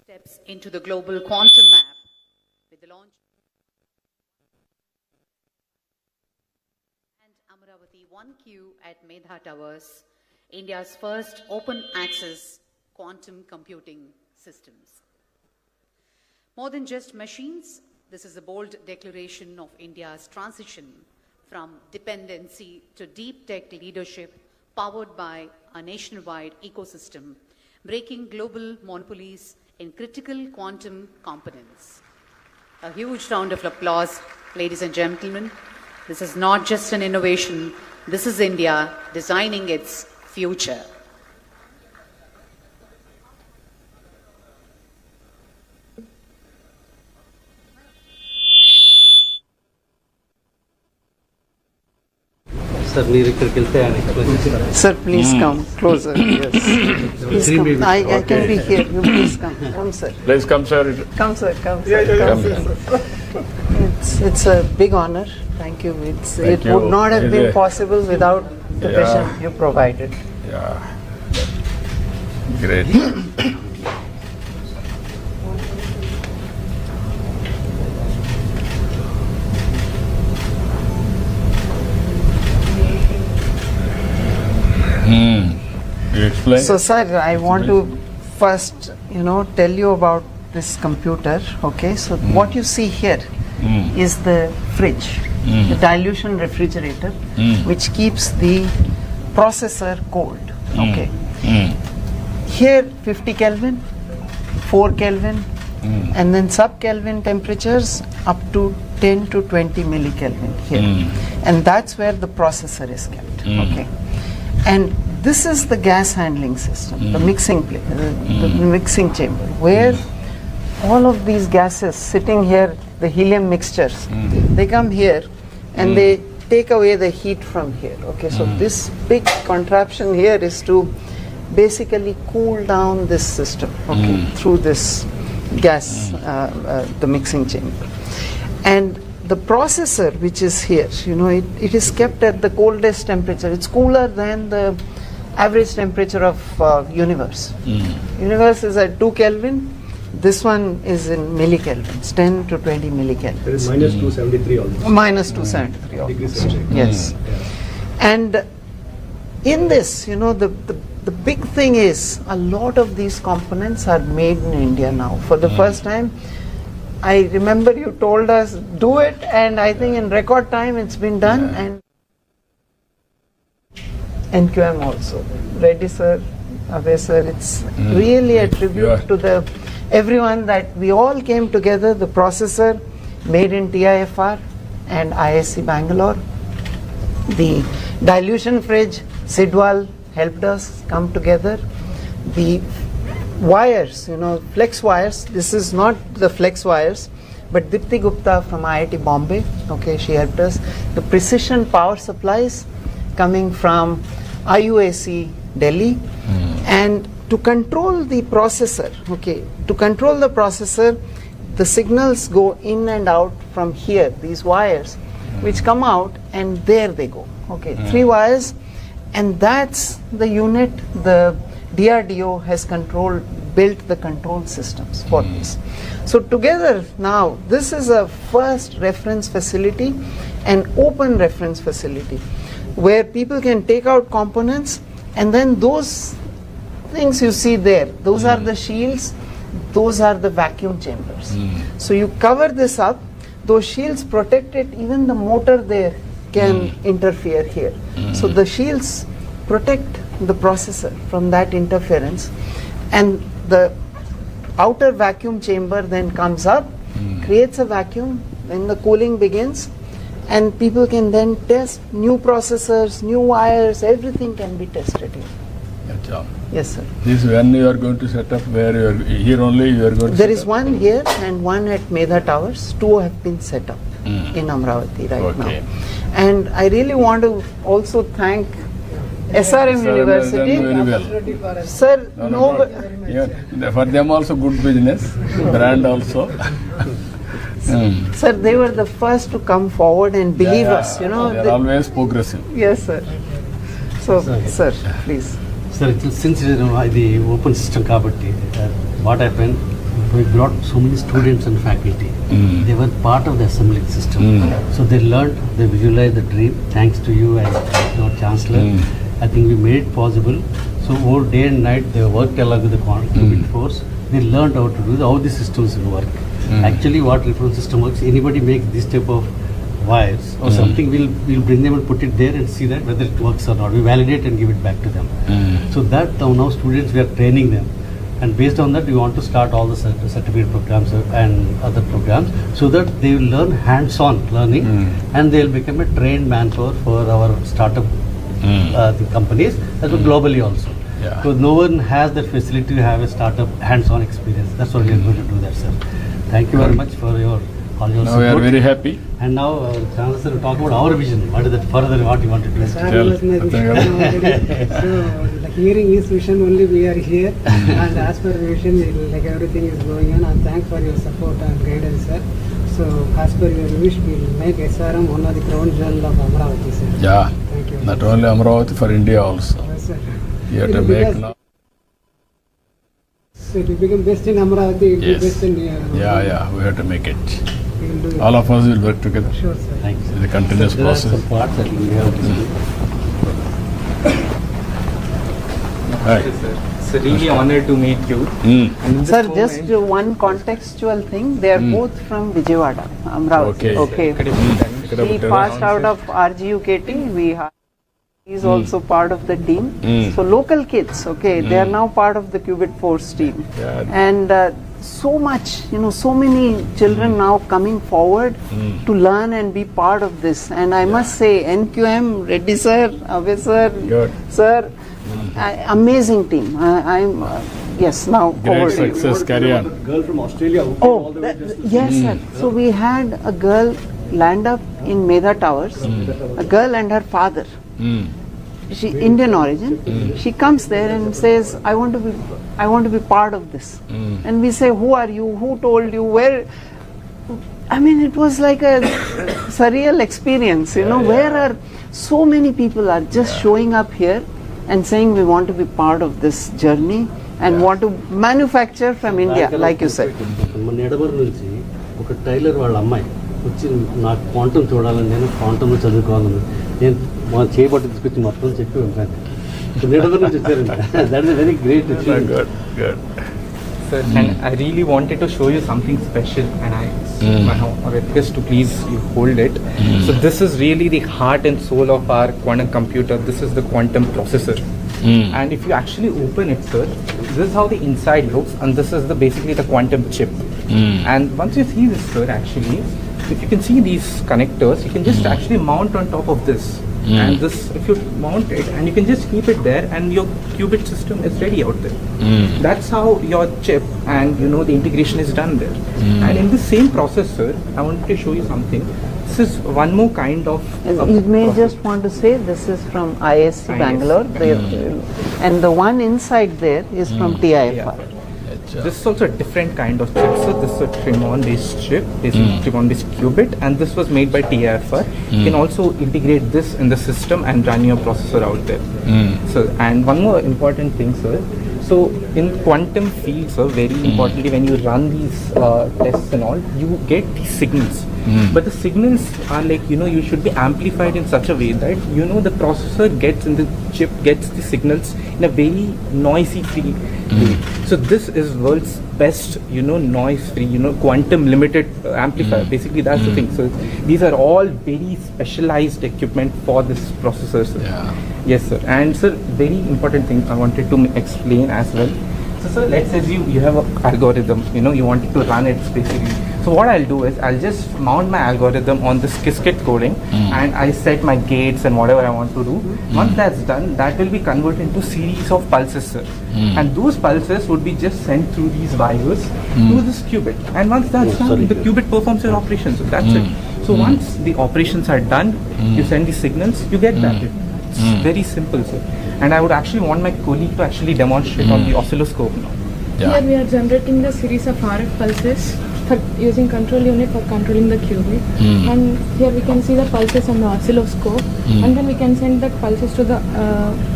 steps into the global quantum map with the launch and Amaravati 1Q at Medha Towers, India's first open access quantum computing systems. More than just machines, this is a bold declaration of India's transition from dependency to deep tech leadership powered by a nationwide ecosystem, breaking global monopolies in critical quantum components. A huge round of applause, ladies and gentlemen. This is not just an innovation, this is India designing its future. Sir, please come closer. Yes. Please come. I can be here. You please come. Come, sir. Please come, sir. Come, sir. Come, sir. It's a big honor. Thank you. It would not have been possible without the vision you provided. Yeah. Great. You explain? So, sir, I want to first, tell you about this computer. Okay, so what you see here is the fridge, the dilution refrigerator, which keeps the processor cold. Okay. Here 50 Kelvin, 4 Kelvin, and then sub-Kelvin temperatures up to 10 to 20 millikelvin here. And that's where the processor is kept. Okay. And this is the gas handling system, the mixing the mixing chamber, where all of these gases sitting here, the helium mixtures, they come here and they take away the heat from here. Okay, so this big contraption here is to basically cool down this system, okay, through this gas, the mixing chamber. And the processor, which is here, it is kept at the coldest temperature. It's cooler than the average temperature of universe. Universe is at 2 Kelvin. This one is in millikelvins, 10 to 20 millikelvins. It is minus 273 almost. Minus 273 almost. Degrees Celsius. Yes. And in this, the big thing is a lot of these components are made in India now. For the first time, I remember you told us, do it, and I think in record time it's been done. And NQM also. Reddy sir, Abhay sir, it's really a tribute to everyone that we all came together, the processor made in TIFR and ISC Bangalore. The dilution fridge, Sidwal helped us come together. The wires, flex wires, this is not the flex wires, but Dipti Gupta from IIT Bombay, okay, she helped us. The precision power supplies coming from IUAC Delhi, and to control the processor, the signals go in and out from here, these wires, which come out and there they go, okay, 3 wires, and that's the unit the DRDO has built the control systems for this. So together now, this is a first reference facility, an open reference facility, where people can take out components, and then those things you see there, those are the shields, those are the vacuum chambers. So you cover this up, those shields protect it, even the motor there can interfere here. So the shields protect the processor from that interference, and the outer vacuum chamber then comes up, creates a vacuum, then the cooling begins, and people can then test new processors, new wires, everything can be tested here. Yes, sir. This when you are going to set up, where you are here only you are going to There is one here and one at Medha Towers. 2 have been set up in Amravati right now. And I really want to also thank SRM University. Very well. Sir, For them also good business, brand also. Sir, they were the first to come forward and believe us. They are always progressive. Yes, sir. So, sir, please. Sir, since the open system, what happened? we brought so many students and faculty. They were part of the assembling system. So they learned, they visualized the dream. Thanks to you and your Chancellor. I think we made it possible. So all day and night they worked along with the qubit force. They learned how to do how the systems will work. Actually, what reference system works, anybody makes this type of wires or something, we'll bring them and put it there and see that whether it works or not. We validate and give it back to them. So that now students, we are training them. And based on that, we want to start all the certificate programs and other programs so that they will learn hands-on learning and they will become a trained manpower for our startup the companies as well globally also. Yeah. Because no one has that facility to have a startup hands-on experience. That's what we are going to do that, sir. Thank you very much for all your Now support. we are very happy. And now, Chancellor will talk about our vision. What is that further, what you want to do? Tell. Was my vision already. So, like hearing his vision only, we are here. And as per vision, like everything is going on. And thanks for your support and guidance, sir. So, as per your wish, we will make SRM one of the crown jewel of Amravati, sir. Yeah. Thank you. Not only Amravati, for India also. Yes, sir. You have to make now. So it will become best in Amravati, it will Yes. be best in Yeah. We have to make it. We will do it. All of us will work together. Sure, sir. Thanks. It's a continuous There are some process. parts that we have to do. Right. It's really honored to meet you. Mm. And in this Sir, moment- just one contextual thing. They are both from Vijayawada, Amravati. Okay. Could you please tell me? Could have He put passed around. out of RGUKT. He's also part of the team. Mm. So local kids, okay, they are now part of the Qubit Force team. Yeah. And so much, so many children now coming forward to learn and be part of this. And I must say, NQM, Reddy sir, Ave sir, Good. sir, amazing team. I'm yes, now Great over to you. success. Carry on. Girl from Australia who came all the way just to Yes, sir. So we had a girl land up in Medha Towers, a girl and her father. Mm. She Indian origin. She comes there and says, I want to be part of this. And we say, who are you? Who told you? Where? I mean, it was like a surreal experience, where are so many people are just showing up here and saying we want to be part of this journey and want to manufacture from India, like you said. మన ఎడమరు నుంచి ఒక tailor వాళ్ళ అమ్మాయి వచ్చి నాకు quantum చూడాలని, నేను quantum చదువుకోవాలని, నేను మా చేయబట్టి తీసుకొచ్చి మొత్తం చెప్పి ఉంటాను. నెడమరు నుంచి వచ్చారండి. That is very great. Good. Good. Sir, and I really wanted to show you something special, and I request to please you hold it. So this is really the heart and soul of our quantum computer. This is the quantum processor. And if you actually open it, sir, this is how the inside looks, and this is basically the quantum chip. And once you see this, sir, actually, if you can see these connectors, you can just actually mount on top of this. And this, if you mount it, and you can just keep it there, and your qubit system is ready out there. That's how your chip and the integration is done there. And in the same processor, I wanted to show you something. This is one more kind of. You may just want to say this is from ISC Bangalore, and the one inside there is from TIFR. This is also a different kind of chip. So this is a Tremon-based chip. This is Tremon-based qubit, and this was made by TIFR. You can also integrate this in the system and run your processor out there. So, and one more important thing, sir. So in quantum fields, sir, very importantly, when you run these tests and all, you get these signals. But the signals are like, you should be amplified in such a way that, the processor gets in the chip, gets the signals in a very noisy free way. So this is world's best, noise free, quantum limited amplifier. Basically that's the thing. So these are all very specialized equipment for this processor, sir. Yeah. Yes, sir. And sir, very important thing I wanted to explain as well. So sir, let's say you have an algorithm, you wanted to run it basically. So what I'll do is I'll just mount my algorithm on this Qiskit coding and I set my gates and whatever I want to do. Once that's done, that will be converted into series of pulses, sir. And those pulses would be just sent through these wires to this qubit. And once that's done, the qubit performs your operations. So that's it. So once the operations are done, you send the signals, you get that. It's very simple, sir. And I would actually want my colleague to actually demonstrate on the oscilloscope now. Yeah. Here we are generating the series of RF pulses for using control unit for controlling the qubit. And here we can see the pulses on the oscilloscope, and then we can send that pulses to the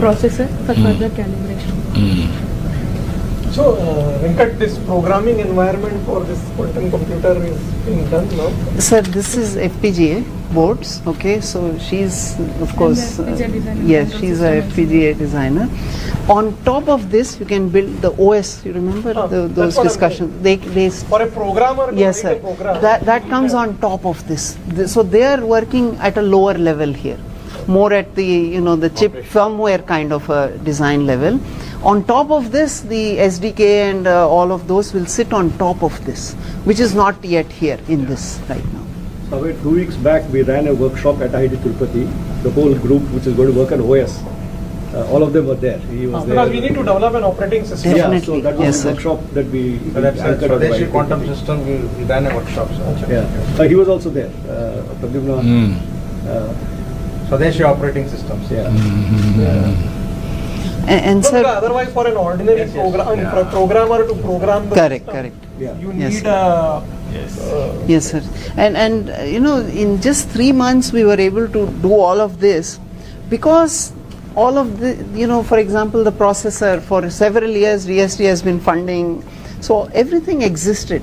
processor for further calibration. So, Venkat, this programming environment for this quantum computer is being done now? Sir, this is FPGA boards, okay, so she's of course, the FPGA designer, yes, control she's a system FPGA designer. On top of this, you can build the OS, you remember that's those what I'm discussions? They For a programmer to yes, write sir. a program. That comes on top of this. So they are working at a lower level here, more at the the chip firmware kind of a design level. On top of this, the SDK and all of those will sit on top of this, which is not yet here in this right now. So, 2 weeks back, we ran a workshop at IIT Tirupati. The whole group, which is going to work on OS, all of them were there. He was there. Because we need to develop an operating system. Definitely. Yeah, so that was Yes, a sir. workshop that we So that's anchored on Swadeshi IIT. Quantum System, we ran a workshop. Yeah, he was also there. Pradyumna. Swadeshi operating systems. Yeah. And So, sir, otherwise, for an ordinary Yes, yes. program, Yeah. for a programmer to program the correct, system, correct. Yeah. you Yes, need sir. a Yes, sir. And in just 3 months we were able to do all of this because all of the, for example, the processor for several years VST has been funding. So everything existed,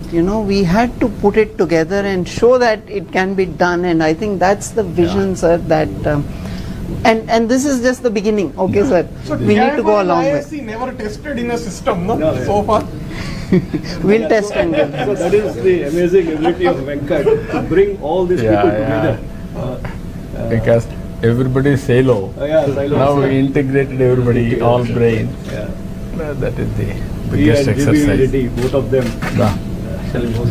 we had to put it together and show that it can be done, and I think that's the vision, sir, that and this is just the beginning, okay, sir. So We need to go a long way. IISc never tested in a system, no? No, yeah. So far. We'll test and go. So that is the amazing ability of Venkat to bring all these people together. Because everybody is silo. Yeah, silos. Now we integrated everybody, all brain. Yeah. That is the He biggest and JB exercise. Reddy, both of them. Yeah.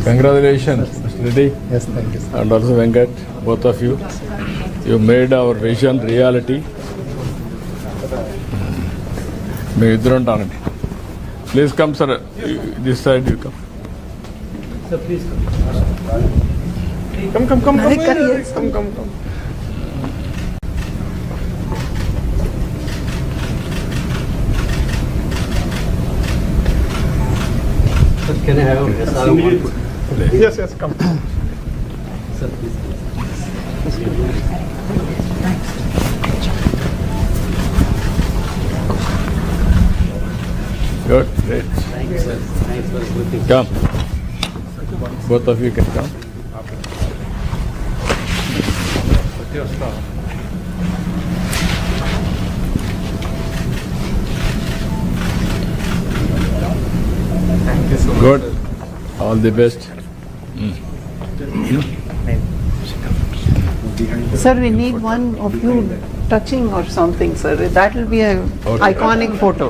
Congratulations, Mr. Reddy. Yes, thank you. And also Venkat, both of you. You made our vision reality. మీ ఇద్దరు ఉంటానండి. Please come, sir. This side you come. So please Come. Come. Can I have a SR1? Yes, come. Sir, please. Good, great. Thanks, sir. Thanks for everything. Come. Both of you can come. Thank you so much. Good. All the best. Sir, we need one of you touching or something, sir. That will be a iconic photo.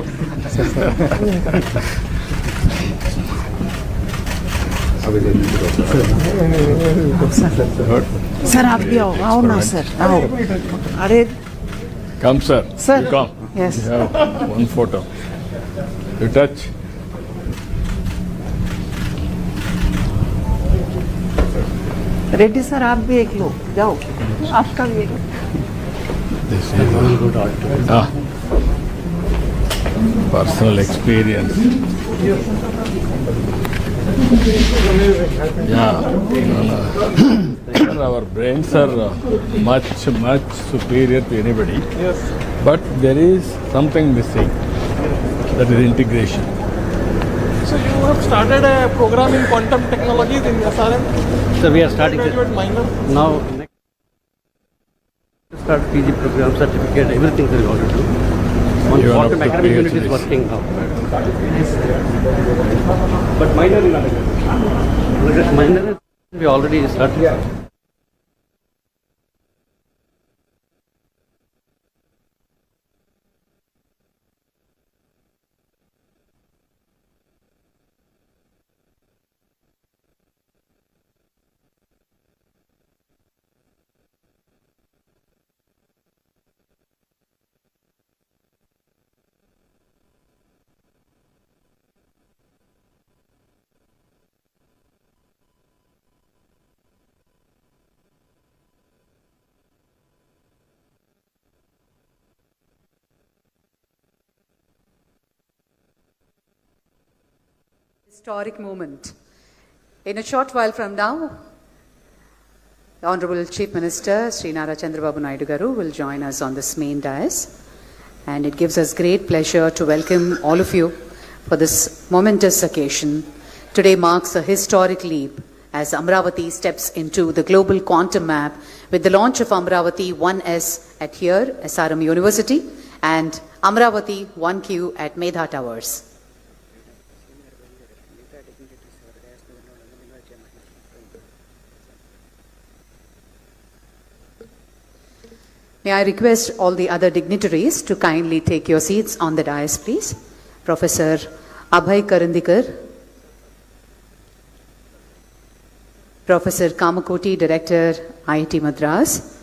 Sir, आप भी आओ ना sir, आओ. अरे Come, sir. Sir. You come. Yes. You have one photo. You touch. Reddy sir आप भी एक लो, जाओ. आपका भी एक. This is personal experience. Yeah. No. Our brains are much superior to anybody. Yes. But there is something missing. That is integration. So you have started a program in quantum technologies in SRM? Sir, we are starting Graduate minor? now. Next start PG program, certificate, everything we want to do. One Even up quantum to academic unit is PhDs. working now. But minor in other. Just minor, we already started. Historic moment. In a short while from now, the Honorable Chief Minister Sri Nara Chandrababu Naidu Garu will join us on this main dais, and it gives us great pleasure to welcome all of you for this momentous occasion. Today marks a historic leap as Amravati steps into the global quantum map with the launch of Amravati 1S at here, SRM University, and Amravati 1Q at Medha Towers. May I request all the other dignitaries to kindly take your seats on the dais, please. Professor Abhay Karandikar, Professor Kamakoti, Director, IIT Madras,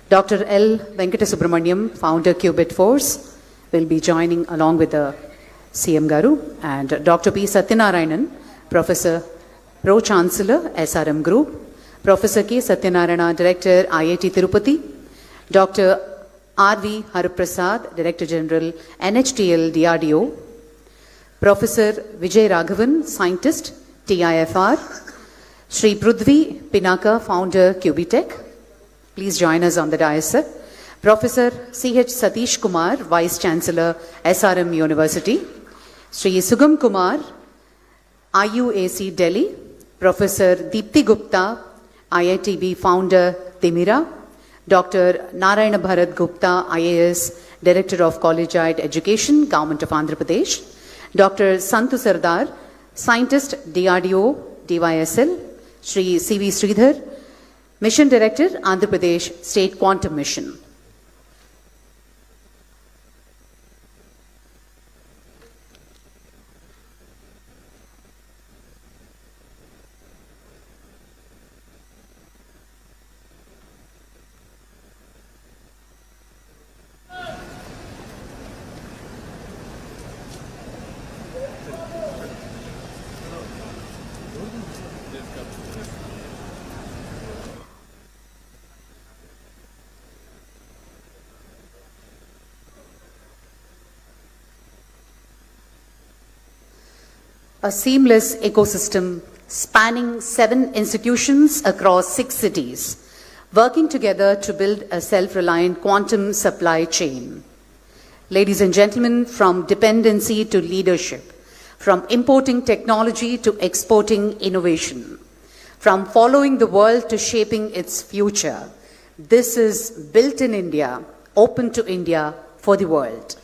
Dr. L. Venkata Founder, Qubit Force, will be joining along with the CM Garu, and Dr. P. Satyanarayanan, Professor, Pro-Chancellor, SRM Group, Professor K. Satyanarayana, Director, IIT Tirupati, Dr. R.V. Hariprasad, Director General, NHTL DRDO, Professor Vijay Raghavan, Scientist, TIFR, Sri Prudvi Pinaka, Founder, Cubitech. Please join us on the dais, sir. Professor C.H. Satish Kumar, Vice Chancellor, SRM University. Sri Sugam Kumar, IUAC Delhi. Professor Deepthi Gupta, IITB Founder, Timira. Dr. Narayana Bharat Gupta, IAS, Director of Collegiate Education, Government of Andhra Pradesh. Dr. Santu Sardar, Scientist, DRDO, DYSL. Sri C.V. Sridhar, Mission Director, Andhra Pradesh State Quantum Mission. A seamless ecosystem spanning 7 institutions across 6 cities, working together to build a self-reliant quantum supply chain. Ladies and gentlemen, from dependency to leadership, from importing technology to exporting innovation, from following the world to shaping its future, this is built in India, open to India for the world.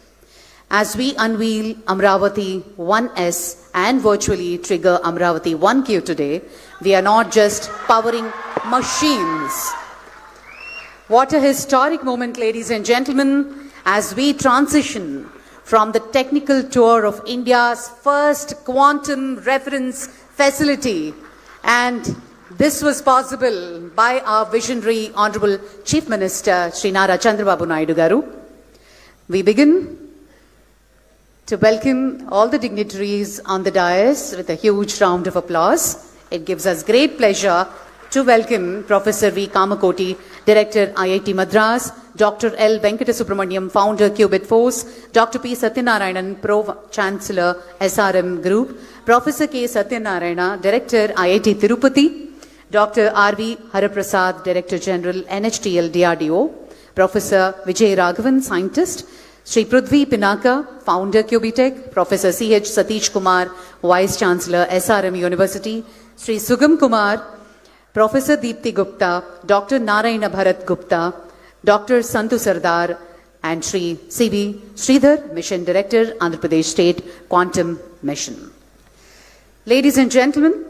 As we unveil Amravati 1S and virtually trigger Amravati 1Q today, we are not just powering machines. What a historic moment, ladies and gentlemen, as we transition from the technical tour of India's first quantum reference facility. And this was possible by our visionary Honorable Chief Minister, Sri Nara Chandrababu Naidu Garu. We begin to welcome all the dignitaries on the dais with a huge round of applause. It gives us great pleasure to welcome Professor V. Kamakoti, Director, IIT Madras, Dr. L. Venkata Subramaniam, Founder, Qubit Force, Dr. P. Satyanarayanan, Pro-Chancellor, SRM Group, Professor K. Satyanarayana, Director, IIT Tirupati, Dr. R.V. Hariprasad, Director General, NHTL DRDO, Professor Vijay Raghavan, Scientist, Sri Prudvi Pinaka, Founder, Cubitech, Professor C.H. Satish Kumar, Vice Chancellor, SRM University, Sri Sugam Kumar, Professor Deepthi Gupta, Dr. Narayana Bharat Gupta, Dr. Santu Sardar, and Sri C.V. Sridhar, Mission Director, Andhra Pradesh State Quantum Mission. Ladies and gentlemen,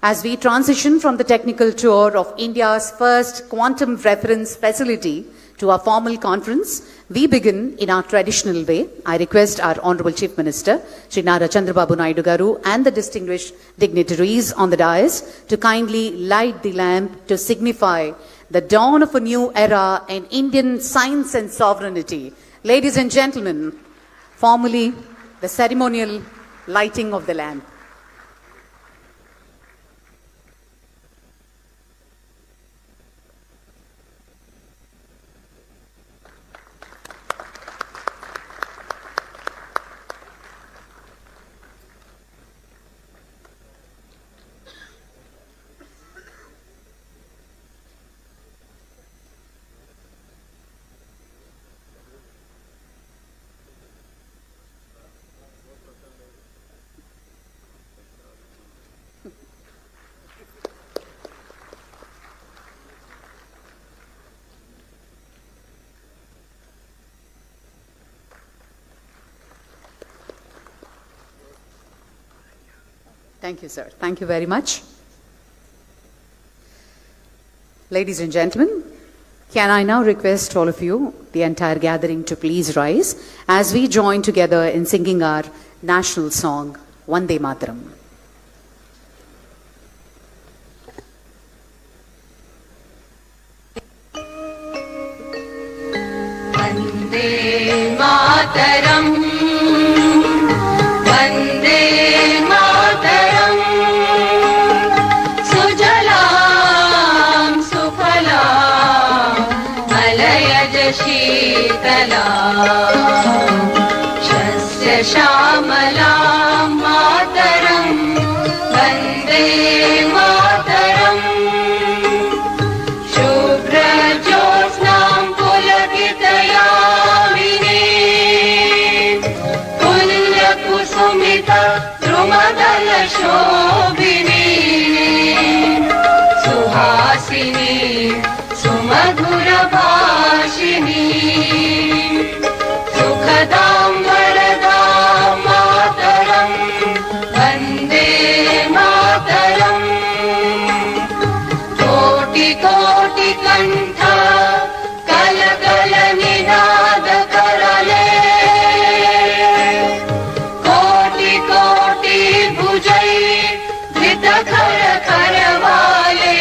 as we transition from the technical tour of India's first quantum reference facility to our formal conference, we begin in our traditional way. I request our Honorable Chief Minister, Sri Nara Chandrababu Naidu Garu, and the distinguished dignitaries on the dais to kindly light the lamp to signify the dawn of a new era in Indian science and sovereignty. Ladies and gentlemen, formally, the ceremonial lighting of the lamp. Thank you, sir. Thank you very much. Ladies and gentlemen, can I now request all of you, the entire gathering, to please rise as we join together in singing our national song, Vande Mataram. Vande Mataram, Vande Mataram, Sujalam Sufalam, Malayaj Sheetalam, Shasya Shamalam Mataram, Vande Mataram, Shubhra Jyotsnam Pulakitayamini, Pulya Kusumita Drumadala Shobhini, Suhasini Sumadhura Bhashini, Sukhadam Varadam Mataram, Vande Mataram, Koti Koti Kantha Kala Kala Ninada Karale, Koti Koti Bhujai Dhita Khara Khara Wale,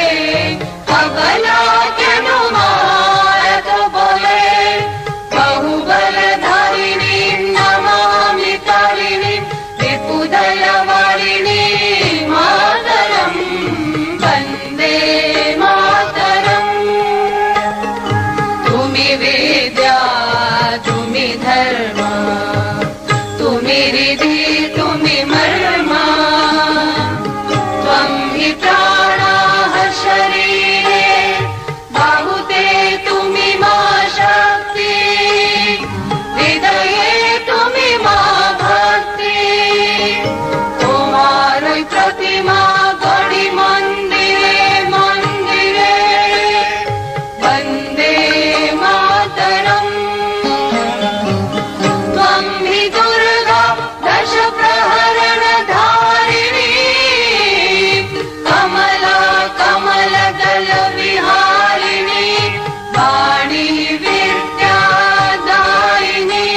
Abala Kenu Marat Bole, Bahubala Dharini Namami Tarini, Vipudala Varini Mataram, Vande Mataram. Tumi Vidya, Tumi Dharma, Tumi Riddhi, Tumi Marma, Tvam hi Pranaha Sharire, Bahute Tumi Ma Shakti, Hridaye Tumi Ma Bhakti, Tomaroi Pratima Gadi Mandire Mandire, Vande Mataram, Tvam hi Durga Dasha Praharana Dharini, Kamala Kamala Dala Viharini, Vani Vidya Daini,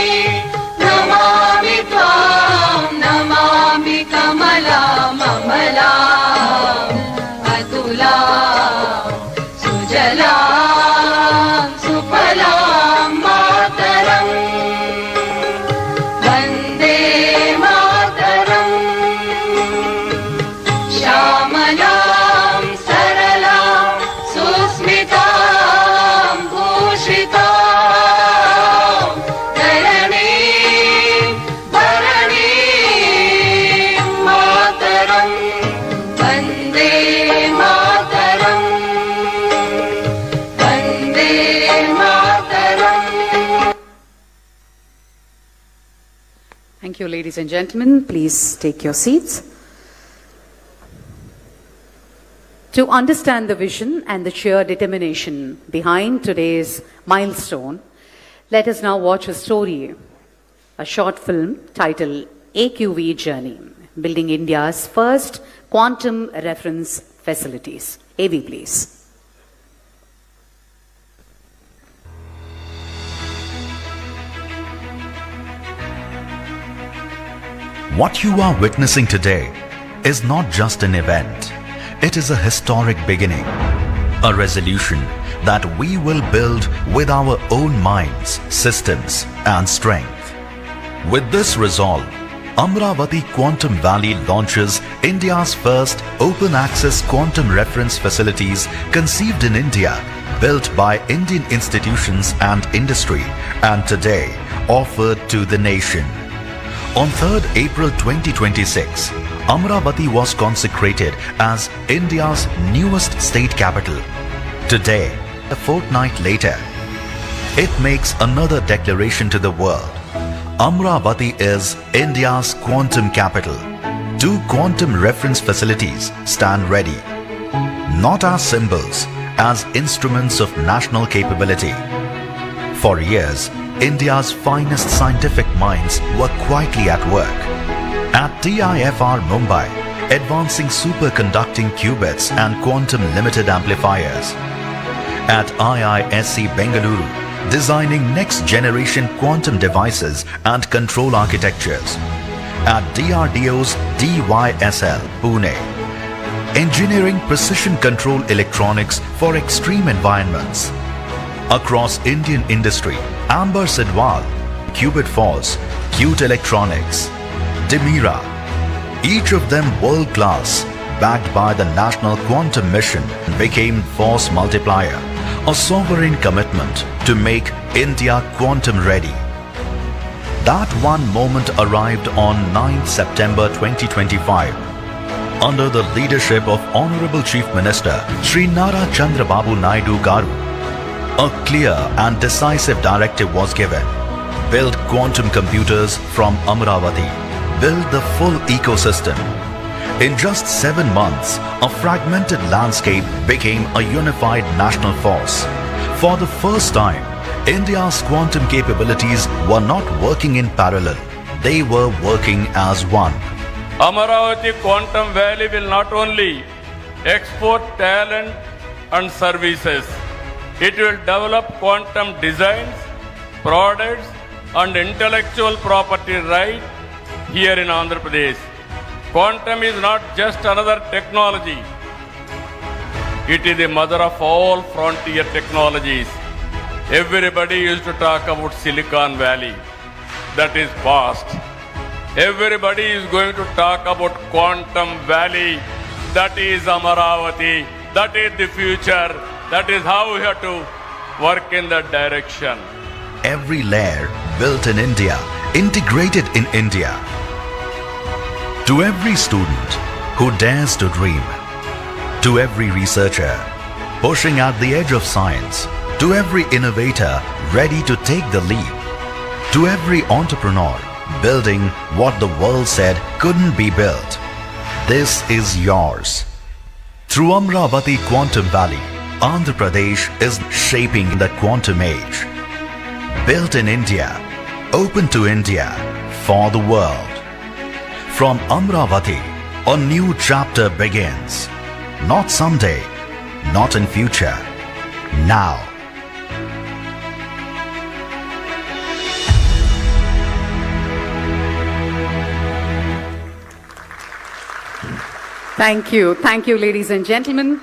Namami Tvam, Namami Kamala Mamala, Atula Sujala Supala Mataram, Vande Mataram, Shamalam Saralam Susmitam Bhushitam, Dharanim Dharanim Mataram, Vande Mataram, Vande Mataram. Thank you, ladies and gentlemen. Please take your seats. To understand the vision and the sheer determination behind today's milestone, let us now watch a story, a short film titled AQV Journey, Building India's First Quantum Reference Facilities. AV, please. What you are witnessing today is not just an event. It is a historic beginning, a resolution that we will build with our own minds, systems, and strength. With this resolve, Amravati Quantum Valley launches India's first open access quantum reference facilities conceived in India, built by Indian institutions and industry, and today offered to the nation. On 3rd April 2026, Amravati was consecrated as India's newest state capital. Today, a fortnight later, it makes another declaration to the world. Amravati is India's quantum capital. 2 quantum reference facilities stand ready, not as symbols, as instruments of national capability. For years, India's finest scientific minds were quietly at work. At TIFR Mumbai, advancing superconducting qubits and quantum limited amplifiers. At IISc Bengaluru, designing next-generation quantum devices and control architectures. At DRDO's DYSL, Pune, engineering precision control electronics for extreme environments. Across Indian industry, Amber Sidwal, Qubit Force, Qt Electronics, Demira, each of them world-class, backed by the National Quantum Mission, became Force Multiplier, a sovereign commitment to make India quantum ready. That one moment arrived on 9th September 2025 under the leadership of Honorable Chief Minister Shri Nara Chandrababu Naidu Garu. A clear and decisive directive was given. Build quantum computers from Amravati. Build the full ecosystem. In just 7 months, a fragmented landscape became a unified national force. For the first time, India's quantum capabilities were not working in parallel. They were working as one. Amaravati Quantum Valley will not only export talent and services, it will develop quantum designs, products and intellectual property right here in Andhra Pradesh. Quantum is not just another technology. It is the mother of all frontier technologies. Everybody used to talk about Silicon Valley. That is past. Everybody is going to talk about Quantum Valley. That is Amaravati. That is the future. That is how we have to work in that direction. Every layer built in India, integrated in India. To every student who dares to dream, to every researcher pushing at the edge of science, to every innovator ready to take the leap, to every entrepreneur building what the world said couldn't be built, this is yours. Through Amravati Quantum Valley, Andhra Pradesh is shaping the quantum age. Built in India, open to India, for the world. From Amravati, a new chapter begins. Not someday, not in future, now. Thank you. Thank you, ladies and gentlemen.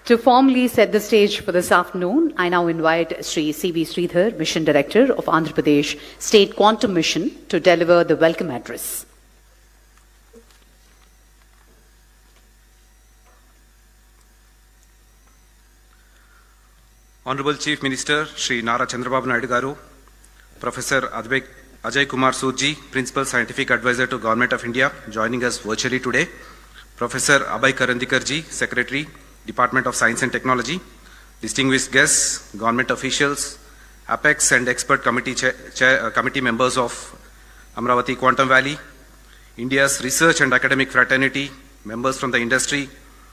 To formally set the stage for this afternoon, I now invite Sri C.V. Sridhar, Mission Director of Andhra Pradesh State Quantum Mission, to deliver the welcome address. Honorable Chief Minister Shri Nara Chandrababu Naidu Garu, Professor Ajay Kumar Surji, Principal Scientific Advisor to Government of India, joining us virtually today. Professor Abhay Karandikarji, Secretary, Department of Science and Technology, distinguished guests, government officials, Apex and expert committee members of Amravati Quantum Valley, India's research and academic fraternity, members from the industry,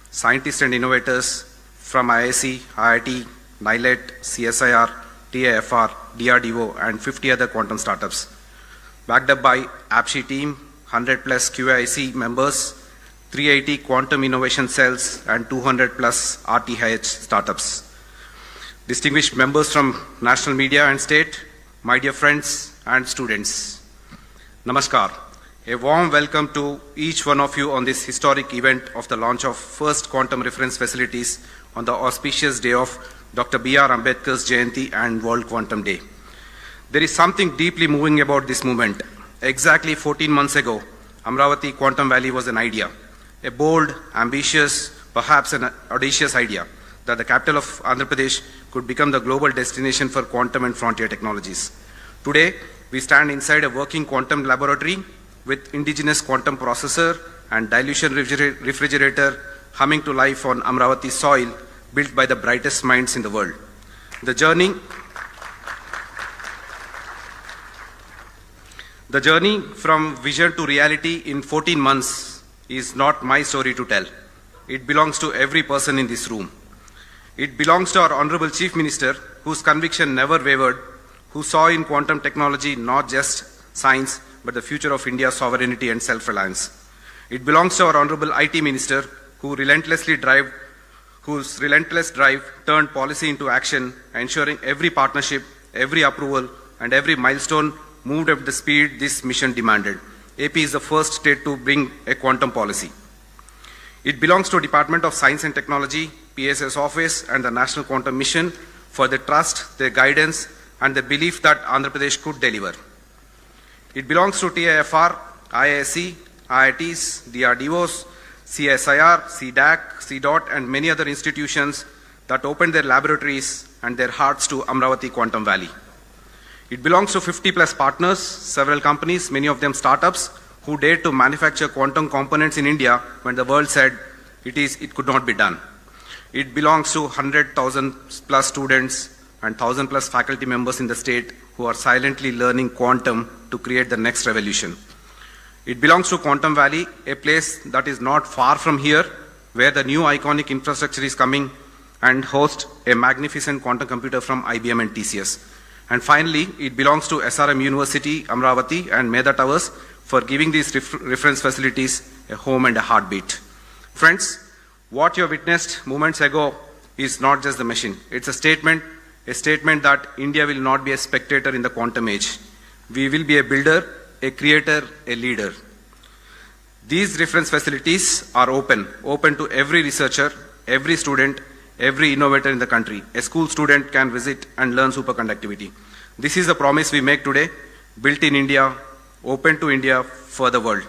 scientists and innovators from IISc, IIT, NILET, CSIR, TIFR, DRDO, and 50 other quantum startups. Backed up by APSHI team, 100 plus QIC members, 380 quantum innovation cells, and 200 plus RTH startups. Distinguished members from national media and state, my dear friends and students, Namaskar. A warm welcome to each one of you on this historic event of the launch of first quantum reference facilities on the auspicious day of Dr. B.R. Ambedkar's Jayanti and World Quantum Day. There is something deeply moving about this movement. Exactly 14 months ago, Amravati Quantum Valley was an idea, a bold, ambitious, perhaps an audacious idea that the capital of Andhra Pradesh could become the global destination for quantum and frontier technologies. Today, we stand inside a working quantum laboratory with indigenous quantum processor and dilution refrigerator humming to life on Amravati soil, built by the brightest minds in the world. The journey from vision to reality in 14 months is not my story to tell. It belongs to every person in this room. It belongs to our Honorable Chief Minister, whose conviction never wavered, who saw in quantum technology not just science, but the future of India's sovereignty and self-reliance. It belongs to our Honorable IT Minister, whose relentless drive turned policy into action, ensuring every partnership, every approval, and every milestone moved at the speed this mission demanded. AP is the first state to bring a quantum policy. It belongs to Department of Science and Technology, PSS Office, and the National Quantum Mission for their trust, their guidance, and the belief that Andhra Pradesh could deliver. It belongs to TIFR, IISc, IITs, DRDOs, CSIR, CDAC, CDOT, and many other institutions that opened their laboratories and their hearts to Amravati Quantum Valley. It belongs to 50 plus partners, several companies, many of them startups, who dared to manufacture quantum components in India when the world said it could not be done. It belongs to 100,000 plus students and 1,000 plus faculty members in the state who are silently learning quantum to create the next revolution. It belongs to Quantum Valley, a place that is not far from here, where the new iconic infrastructure is coming and host a magnificent quantum computer from IBM and TCS. And finally, it belongs to SRM University, Amravati, and Medha Towers for giving these reference facilities a home and a heartbeat. Friends, what you witnessed moments ago is not just the machine. It's a statement that India will not be a spectator in the quantum age. We will be a builder, a creator, a leader. These reference facilities are open to every researcher, every student, every innovator in the country. A school student can visit and learn superconductivity. This is the promise we make today, built in India, open to India for the world.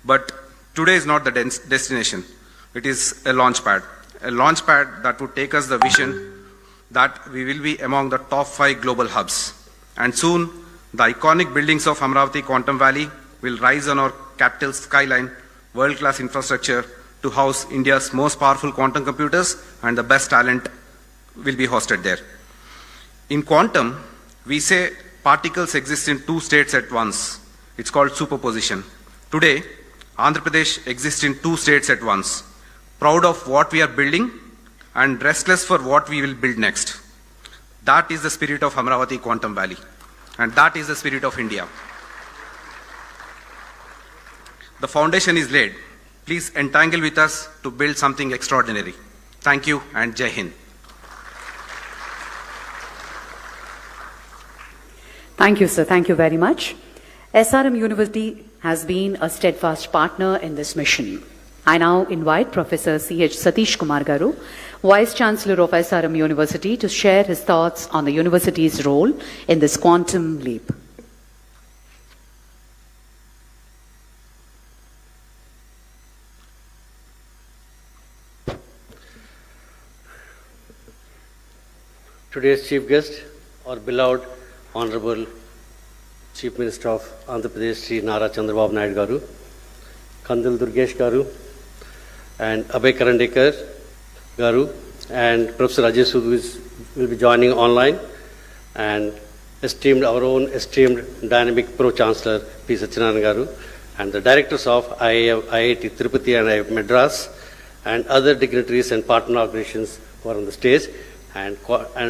But today is not the destination. It is a launch pad that would take us the vision that we will be among the top 5 global hubs. And soon, the iconic buildings of Amravati Quantum Valley will rise on our capital skyline, world-class infrastructure to house India's most powerful quantum computers, and the best talent will be hosted there. In quantum, we say particles exist in 2 states at once. It's called superposition. Today, Andhra Pradesh exists in 2 states at once. Proud of what we are building and restless for what we will build next. That is the spirit of Amravati Quantum Valley. And that is the spirit of India. The foundation is laid. Please entangle with us to build something extraordinary. Thank you and Jai Hind. Thank you, sir. Thank you very much. SRM University has been a steadfast partner in this mission. I now invite Professor C.H. Satish Kumar Garu, Vice Chancellor of SRM University, to share his thoughts on the university's role in this quantum leap. Today's chief guest, our beloved Honorable Chief Minister of Andhra Pradesh, Sri Nara Chandrababu Naidu Garu, Kandil Durgesh Garu, and Abhay Karandikar Garu, and Professor Ajay Sood will be joining online, and our own esteemed dynamic Pro-Chancellor P. Satyanarayana Garu, and the directors of IIT Tirupati and IIT Madras, and other dignitaries and partner organizations who are on the stage, and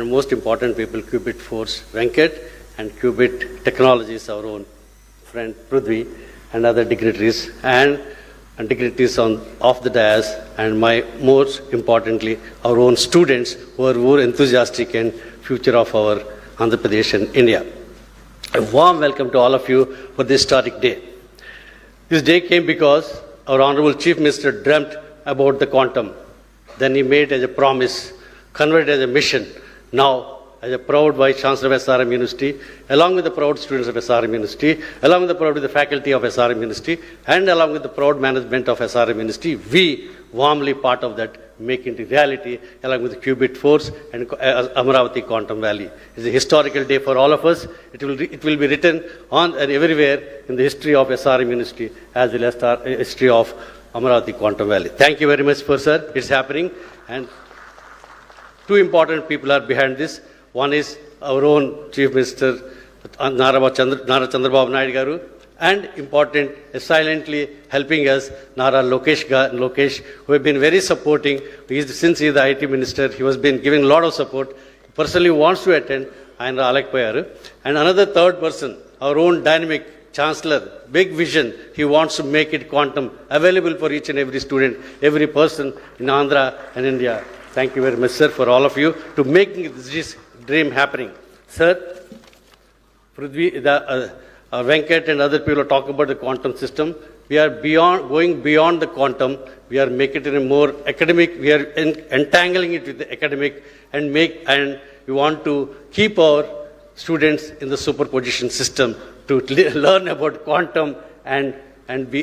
most important people, Qubit Force Venkat, and Qubit Technologies, our own friend Prithvi, and other dignitaries, and dignitaries off the dais, and most importantly, our own students who are more enthusiastic in future of our Andhra Pradesh and India. A warm welcome to all of you for this historic day. This day came because our Honorable Chief Minister dreamt about the quantum. Then he made as a promise, converted as a mission. Now, as a proud Vice Chancellor of SRM University, along with the proud students of SRM University, along with the faculty of SRM University, and along with the proud management of SRM University, we warmly part of that, make it reality, along with the Qubit Force and Amravati Quantum Valley. It's a historical day for all of us. It will be written on and everywhere in the history of SRM University, as well as the history of Amravati Quantum Valley. Thank you very much, sir. It's happening. And 2 important people are behind this. One is our own Chief Minister, Nara Chandrababu Naidu Garu, and important, silently helping us, Nara Lokesh, who have been very supporting. Since he is the IT Minister, he has been giving a lot of support. Personally wants to attend, and Alek Payaru. And another third person, our own dynamic Chancellor, big vision. He wants to make it quantum available for each and every student, every person in Andhra and India. Thank you very much, sir, for all of you to making this dream happening. Sir, Venkat and other people are talking about the quantum system. We are going beyond the quantum. We are making it a more academic. We are entangling it with the academic and we want to keep our students in the superposition system to learn about quantum and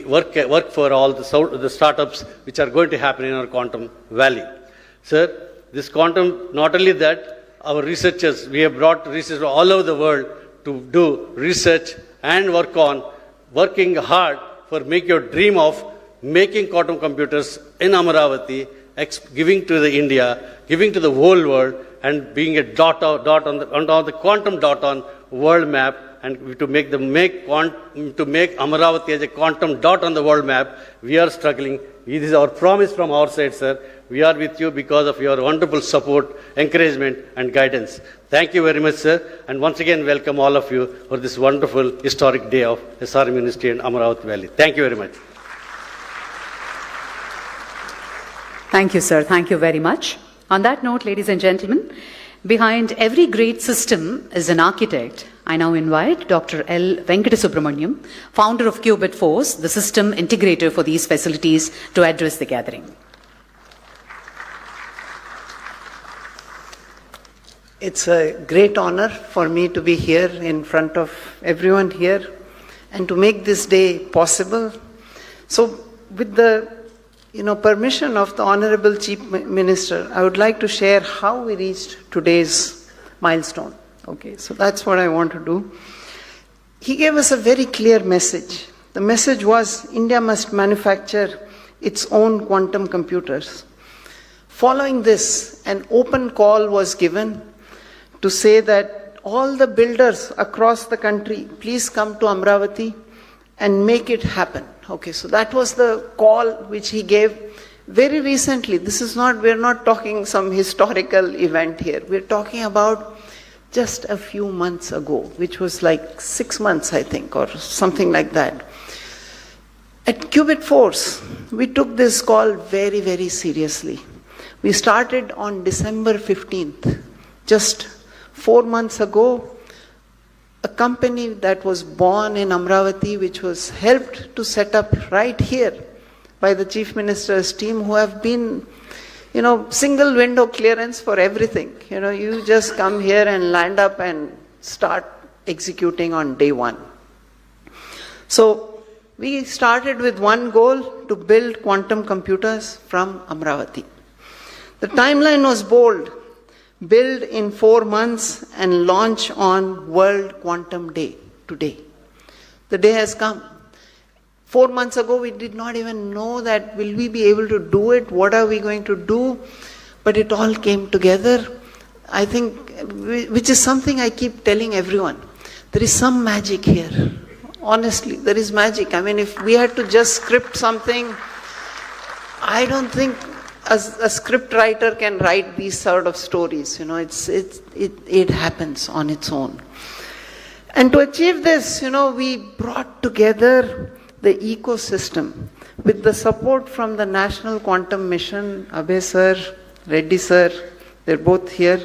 work for all the startups which are going to happen in our quantum valley. Sir, this quantum, not only that, our researchers, we have brought researchers all over the world to do research and working hard for make your dream of making quantum computers in Amaravati, giving to the India, giving to the whole world, and being a dot on the quantum dot on world map, and to make Amaravati as a quantum dot on the world map. We are struggling. This is our promise from our side, sir. We are with you because of your wonderful support, encouragement, and guidance. Thank you very much, sir. And once again, welcome all of you for this wonderful historic day of SRM University and Amaravati Valley. Thank you very much. Thank you, sir. Thank you very much. On that note, ladies and gentlemen, behind every great system is an architect. I now invite Dr. L. Venkatasubramaniam, founder of Qubit Force, the system integrator for these facilities, to address the gathering. It's a great honor for me to be here in front of everyone here and to make this day possible. So with the permission of the Honorable Chief Minister, I would like to share how we reached today's milestone. Okay, so that's what I want to do. He gave us a very clear message. The message was India must manufacture its own quantum computers. Following this, an open call was given to say that all the builders across the country, please come to Amaravati and make it happen. Okay, so that was the call which he gave very recently. We're not talking some historical event here. We're talking about just a few months ago, which was like 6 months, I think, or something like that. At Qubit Force, we took this call very, very seriously. We started on December 15th, just 4 months ago. A company that was born in Amaravati, which was helped to set up right here by the Chief Minister's team, who have been, single window clearance for everything. You just come here and land up and start executing on day one. So we started with one goal: to build quantum computers from Amaravati. The timeline was bold: build in 4 months and launch on World Quantum Day today. The day has come. 4 months ago, we did not even know that will we be able to do it, what are we going to do, but it all came together. I think, which is something I keep telling everyone, there is some magic here. Honestly, there is magic. I mean, if we had to just script something, I don't think a script writer can write these sort of stories. It happens on its own. And to achieve this, we brought together the ecosystem with the support from the National Quantum Mission, Abhay sir, Reddy sir, they're both here.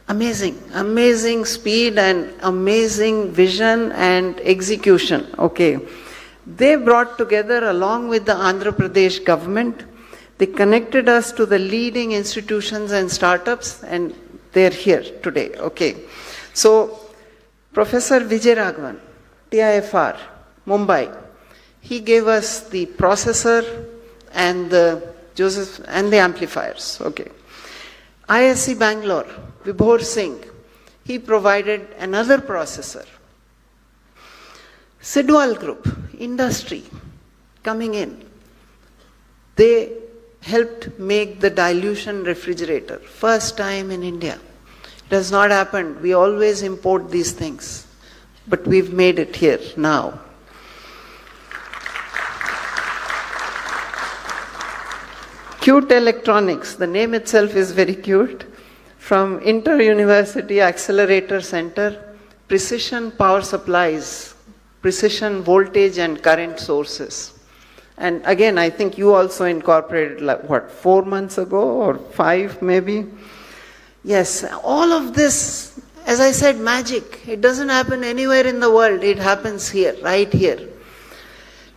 Amazing speed and amazing vision and execution. Okay. They brought together, along with the Andhra Pradesh government, they connected us to the leading institutions and startups, and they're here today. Okay. So, Professor Vijay Raghavan, TIFR, Mumbai, he gave us the processor and the amplifiers. Okay. ISC Bangalore, Vibhor Singh, he provided another processor. Sidwal Group, industry, coming in, they helped make the dilution refrigerator. First time in India. It has not happened. We always import these things. But we've made it here now. Cute Electronics, the name itself is very cute. From Inter-University Accelerator Center, Precision Power Supplies, precision voltage and current sources. And again, I think you also incorporated, like, what, 4 months ago or 5 maybe? Yes, all of this, as I said, magic. It doesn't happen anywhere in the world. It happens here, right here.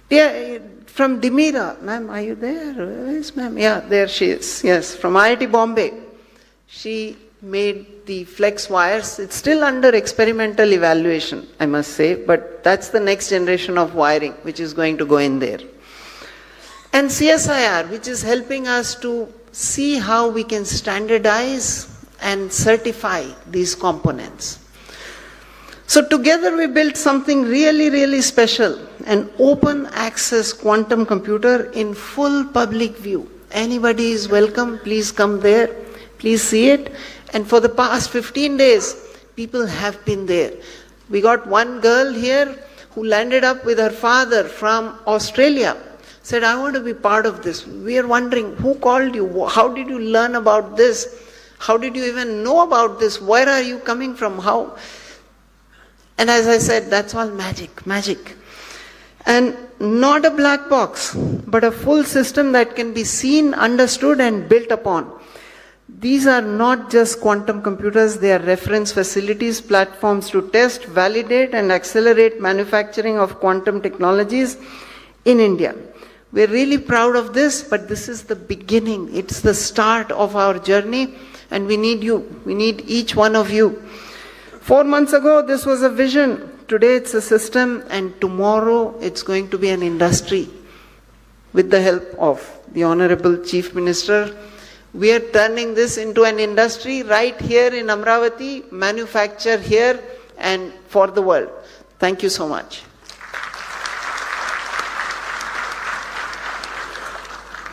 Yeah, from Dimira, ma'am, are you there? Where is ma'am? Yeah, there she is. Yes, from IIT Bombay. She made the flex wires. It's still under experimental evaluation, I must say, but that's the next generation of wiring which is going to go in there. And CSIR, which is helping us to see how we can standardize and certify these components. So together we built something really, really special, an open access quantum computer in full public view. Anybody is welcome, please come there, please see it. And for the past 15 days, people have been there. We got one girl here who landed up with her father from Australia, said, I want to be part of this. We are wondering, who called you? How did you learn about this? How did you even know about this? Where are you coming from? How? And as I said, that's all magic, magic. And not a black box, but a full system that can be seen, understood, and built upon. These are not just quantum computers, they are reference facilities, platforms to test, validate, and accelerate manufacturing of quantum technologies in India. We're really proud of this, but this is the beginning. It's the start of our journey, and we need you. We need each one of you. 4 months ago, this was a vision. Today, it's a system, and tomorrow, it's going to be an industry. With the help of the Honorable Chief Minister, we are turning this into an industry right here in Amravati, manufacture here and for the world. Thank you so much.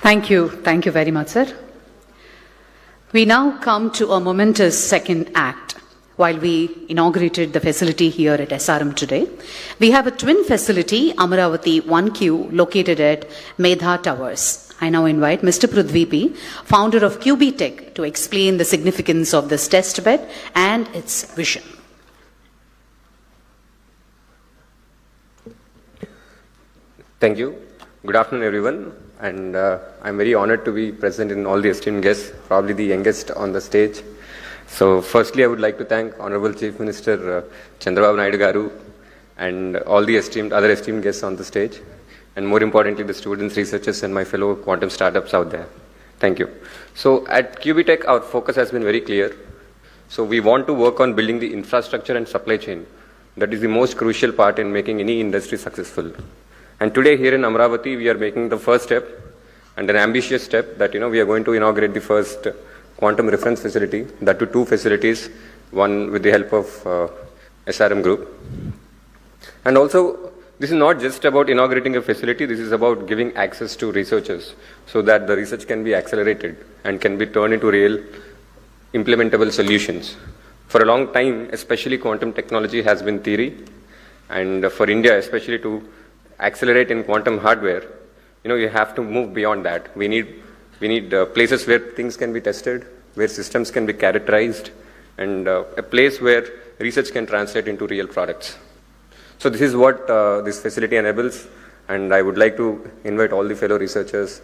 Thank you. Thank you very much, sir. We now come to a momentous second act. While we inaugurated the facility here at SRM today, we have a twin facility, Amaravati 1Q, located at Medha Towers. I now invite Mr. Prithvi P., founder of QB Tech, to explain the significance of this test bed and its vision. Thank you. Good afternoon, everyone. And I'm very honored to be present in all the esteemed guests, probably the youngest on the stage. So firstly, I would like to thank Honorable Chief Minister Chandrababu Naidu Garu and all the other esteemed guests on the stage. And more importantly, the students, researchers, and my fellow quantum startups out there. Thank you. So at QB Tech, our focus has been very clear. So we want to work on building the infrastructure and supply chain. That is the most crucial part in making any industry successful. And today here in Amravati, we are making the first step and an ambitious step that, we are going to inaugurate the first quantum reference facility, that to 2 facilities, one with the help of SRM Group. And also, this is not just about inaugurating a facility, this is about giving access to researchers so that the research can be accelerated and can be turned into real implementable solutions. For a long time, especially quantum technology has been theory, and for India, especially to accelerate in quantum hardware, you have to move beyond that. We need places where things can be tested, where systems can be characterized, and a place where research can translate into real products. So this is what this facility enables, and I would like to invite all the fellow researchers,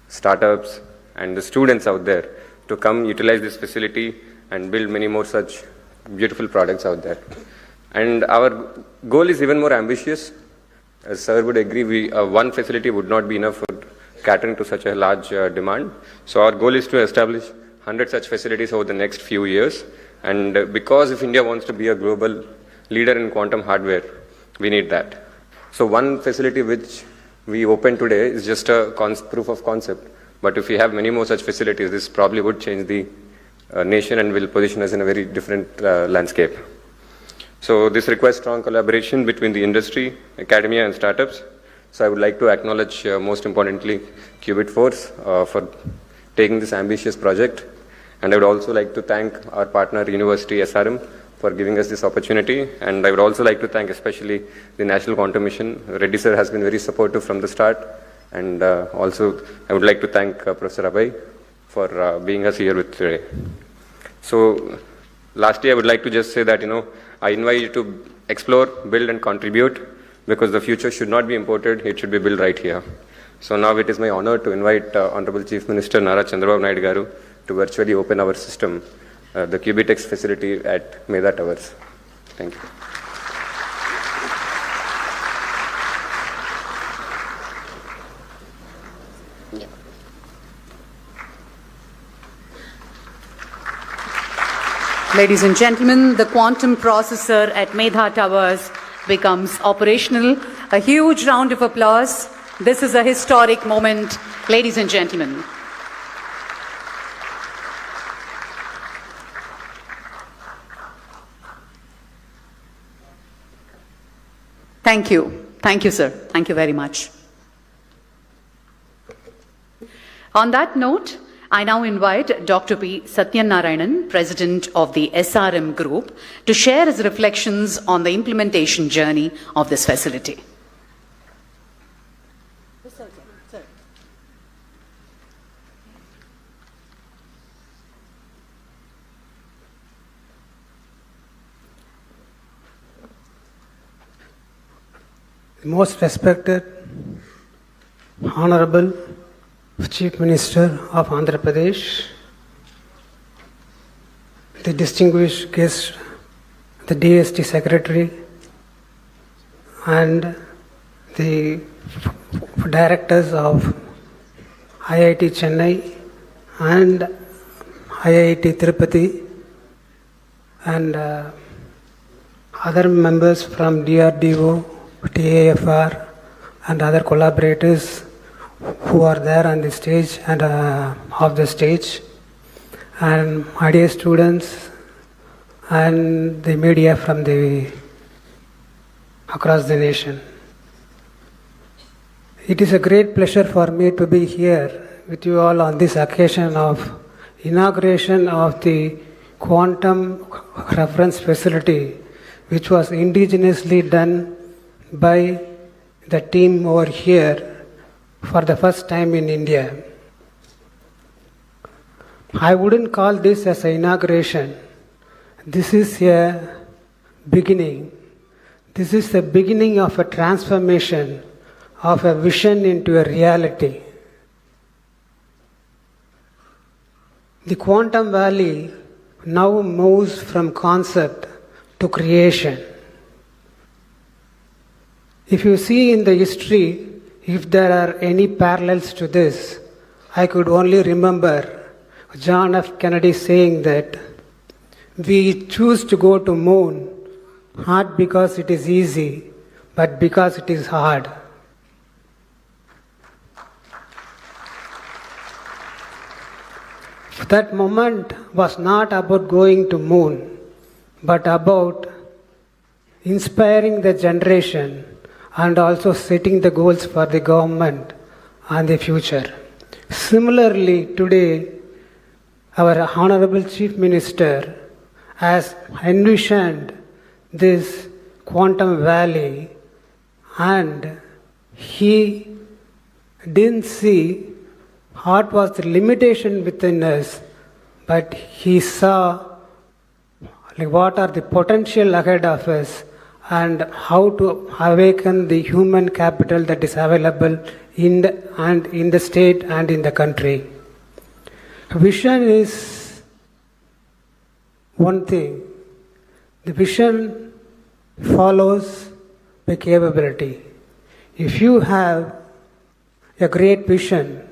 startups, and the students out there to come utilize this facility and build many more such beautiful products out there. And our goal is even more ambitious. As sir would agree, one facility would not be enough for catering to such a large demand. So our goal is to establish 100 such facilities over the next few years. And because if India wants to be a global leader in quantum hardware, we need that. So one facility which we opened today is just a proof of concept. But if we have many more such facilities, this probably would change the nation and will position us in a very different landscape. So this requires strong collaboration between the industry, academia, and startups. So I would like to acknowledge, most importantly, Qubit Force for taking this ambitious project. And I would also like to thank our partner, University SRM, for giving us this opportunity. And I would also like to thank especially the National Quantum Mission. Reddy sir has been very supportive from the start. And also, I would like to thank Professor Abhay for being us here with today. So lastly, I would like to just say that, I invite you to explore, build, and contribute because the future should not be imported, it should be built right here. So now it is my honor to invite Honorable Chief Minister Nara Chandrababu Naidu Garu to virtually open our system, the Qubitex facility at Medha Towers. Thank you. Ladies and gentlemen, the quantum processor at Medha Towers becomes operational. A huge round of applause. This is a historic moment, ladies and gentlemen. Thank you. Thank you, sir. Thank you very much. On that note, I now invite Dr. P. Satyanarayanan, President of the SRM Group, to share his reflections on the implementation journey of this facility. Most respected, Honorable Chief Minister of Andhra Pradesh, the distinguished guest, the DST Secretary, and the directors of IIT Chennai and IIT Tirupati, and other members from DRDO, TAFR, and other collaborators who are there on the stage and off the stage, and my dear students and the media from across the nation. It is a great pleasure for me to be here with you all on this occasion of inauguration of the quantum reference facility, which was indigenously done by the team over here for the first time in India. I wouldn't call this as an inauguration. This is a beginning. This is the beginning of a transformation of a vision into a reality. The Quantum Valley now moves from concept to creation. If you see in the history, if there are any parallels to this, I could only remember John F. Kennedy saying that we choose to go to moon not because it is easy, but because it is hard. That moment was not about going to moon, but about inspiring the generation and also setting the goals for the government and the future. Similarly, today, our Honorable Chief Minister has envisioned this Quantum Valley, and he didn't see what was the limitation within us, but he saw what are the potential ahead of us and how to awaken the human capital that is available in the state and in the country. Vision is one thing. The vision follows the capability. If you have a great vision,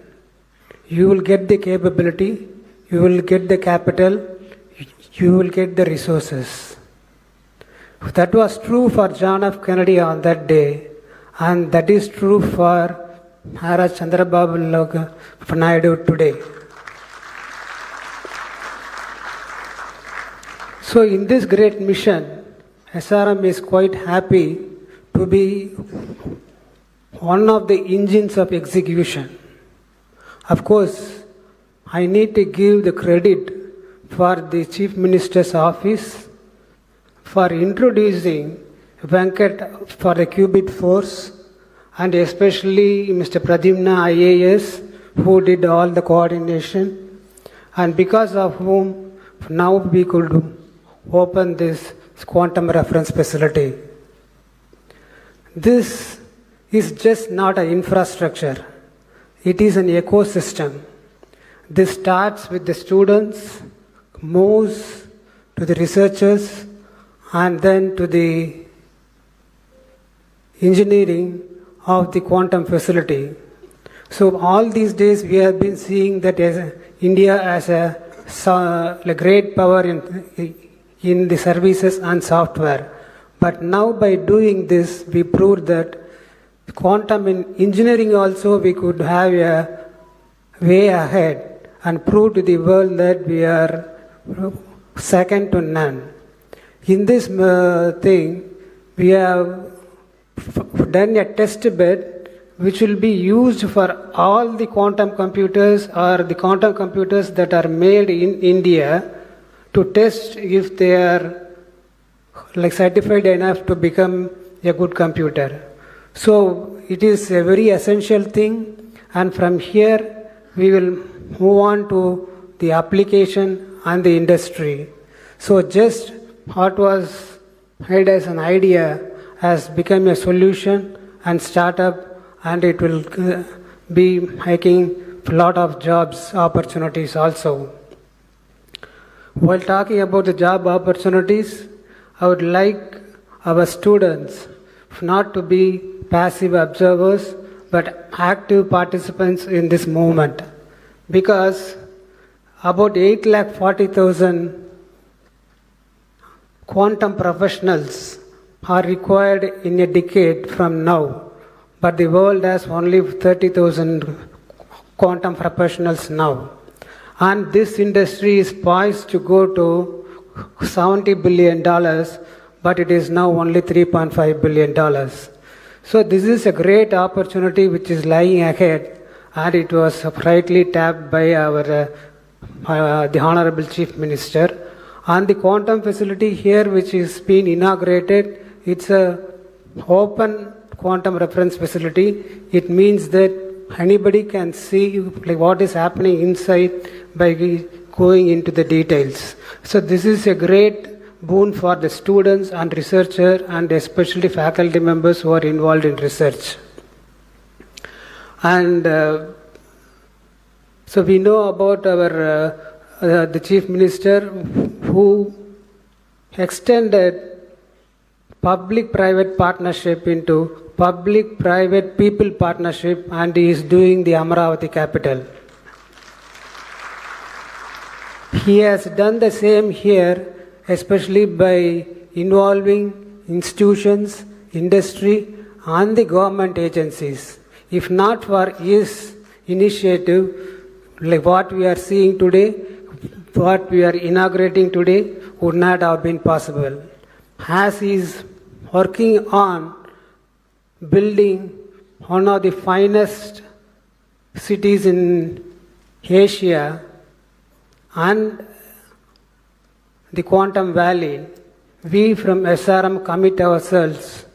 you will get the capability, you will get the capital, you will get the resources. That was true for John F. Kennedy on that day, and that is true for Nara Chandrababu Naidu today. So in this great mission, SRM is quite happy to be one of the engines of execution. Of course, I need to give the credit for the Chief Minister's office for introducing Venkat for the Qubit Force, and especially Mr. Pradyumna IAS, who did all the coordination, and because of whom now we could open this quantum reference facility. This is just not an infrastructure. It is an ecosystem. This starts with the students, moves to the researchers, and then to the engineering of the quantum facility. So all these days we have been seeing that as India as a great power in the services and software. But now by doing this, we proved that quantum in engineering also we could have a way ahead and prove to the world that we are second to none. In this thing, we have done a test bed which will be used for all the quantum computers or the quantum computers that are made in India to test if they are certified enough to become a good computer. So it is a very essential thing, and from here we will move on to the application and the industry. So just what was made as an idea has become a solution and startup, and it will be making a lot of jobs opportunities also. While talking about the job opportunities, I would like our students not to be passive observers but active participants in this movement, because about 840,000 quantum professionals are required in a decade from now, but the world has only 30,000 quantum professionals now. And this industry is poised to go to $70 billion, but it is now only $3.5 billion. So this is a great opportunity which is lying ahead, and it was rightly tapped by our the Honorable Chief Minister. And the quantum facility here which is being inaugurated, it's a open quantum reference facility. It means that anybody can see what is happening inside by going into the details. So this is a great boon for the students and researchers, and especially faculty members who are involved in research. And so we know about our the Chief Minister who extended public-private partnership into public-private-people partnership, and he is doing the Amaravati capital. He has done the same here, especially by involving institutions, industry, and the government agencies. If not for his initiative, like what we are seeing today, what we are inaugurating today would not have been possible. As he is working on building one of the finest cities in Asia and the Quantum Valley, we from SRM commit ourselves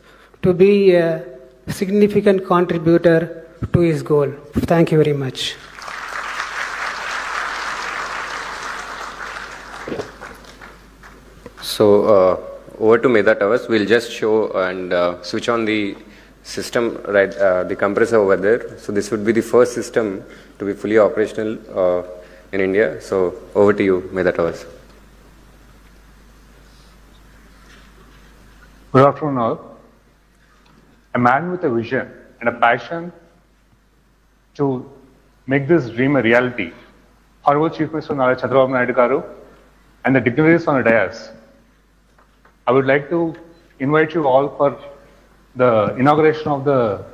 to be a significant contributor to his goal. Thank you very much. So over to Medha Towers. We'll just show and switch on the system, right, the compressor over there. So this would be the first system to be fully operational in India. So over to you, Medha Towers. Good afternoon all. A man with a vision and a passion to make this dream a reality. Honorable Chief Minister Nara Chandrababu Naidu Garu and the dignitaries on the dais, I would like to invite you all for the inauguration of the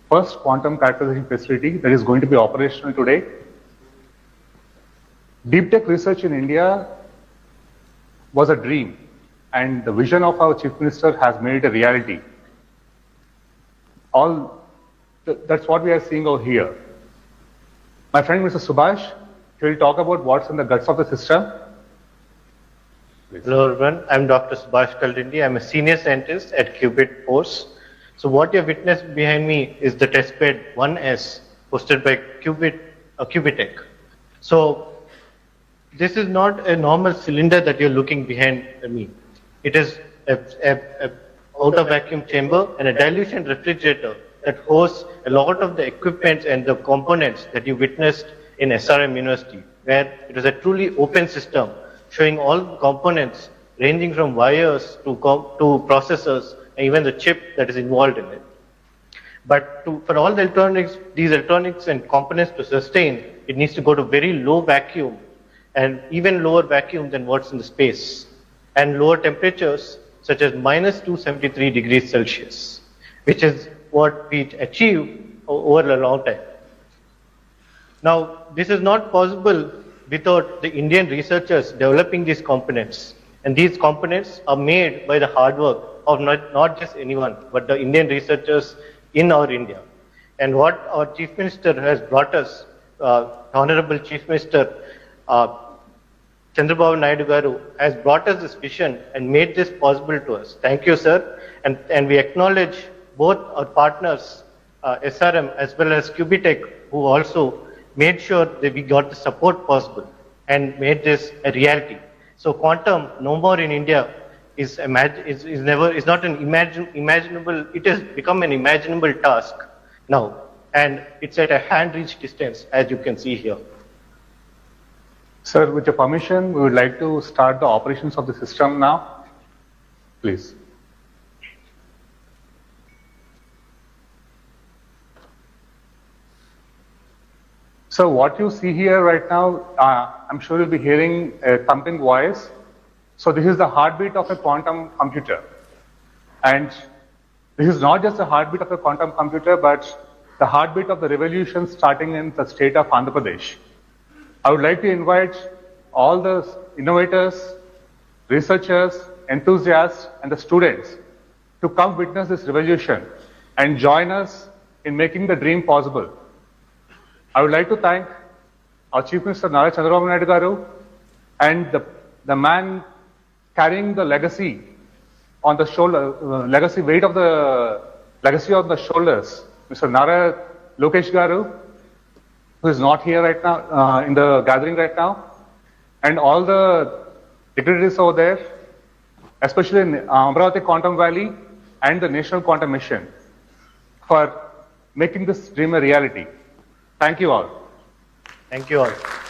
first quantum characterization facility that is going to be operational today. Deep tech research in India was a dream, and the vision of our Chief Minister has made it a reality. That's what we are seeing over here. My friend Mr. Subhash, he will talk about what's in the guts of the system. Hello everyone, I'm Dr. Subhash Kaldindi. I'm a senior scientist at Qubit Force. So what you have witnessed behind me is the testbed 1S hosted by Qubitech. So this is not a normal cylinder that you're looking behind me. It is outer vacuum chamber and a dilution refrigerator that hosts a lot of the equipment and the components that you witnessed in SRM University, where it was a truly open system showing all the components ranging from wires to processors and even the chip that is involved in it. But for all the electronics, these electronics and components to sustain, it needs to go to very low vacuum and even lower vacuum than what's in the space, and lower temperatures such as minus 273 degrees Celsius, which is what we achieve over a long time. Now, this is not possible without the Indian researchers developing these components. And these components are made by the hard work of not just anyone, but the Indian researchers in our India. And what our Chief Minister has brought us, Honorable Chief Minister Chandrababu Naidu Garu has brought us this vision and made this possible to us. Thank you, sir. And we acknowledge both our partners, SRM as well as Cubitech, who also made sure that we got the support possible and made this a reality. So quantum, no more in India, is not an imaginable. It has become an imaginable task now, and it's at a hand-reach distance, as you can see here. Sir, with your permission, we would like to start the operations of the system now. Please. So what you see here right now, I'm sure you'll be hearing a thumping voice. So this is the heartbeat of a quantum computer. And this is not just the heartbeat of a quantum computer, but the heartbeat of the revolution starting in the state of Andhra Pradesh. I would like to invite all the innovators, researchers, enthusiasts, and the students to come witness this revolution and join us in making the dream possible. I would like to thank our Chief Minister Nara Chandrababu Naidu Garu and the man carrying the legacy on the shoulder, weight of the legacy on the shoulders, Mr. Nara Lokesh Garu, who is not here right now, in the gathering right now, and all the dignitaries over there, especially in Amravati Quantum Valley and the National Quantum Mission, for making this dream a reality. Thank you all. Thank you all.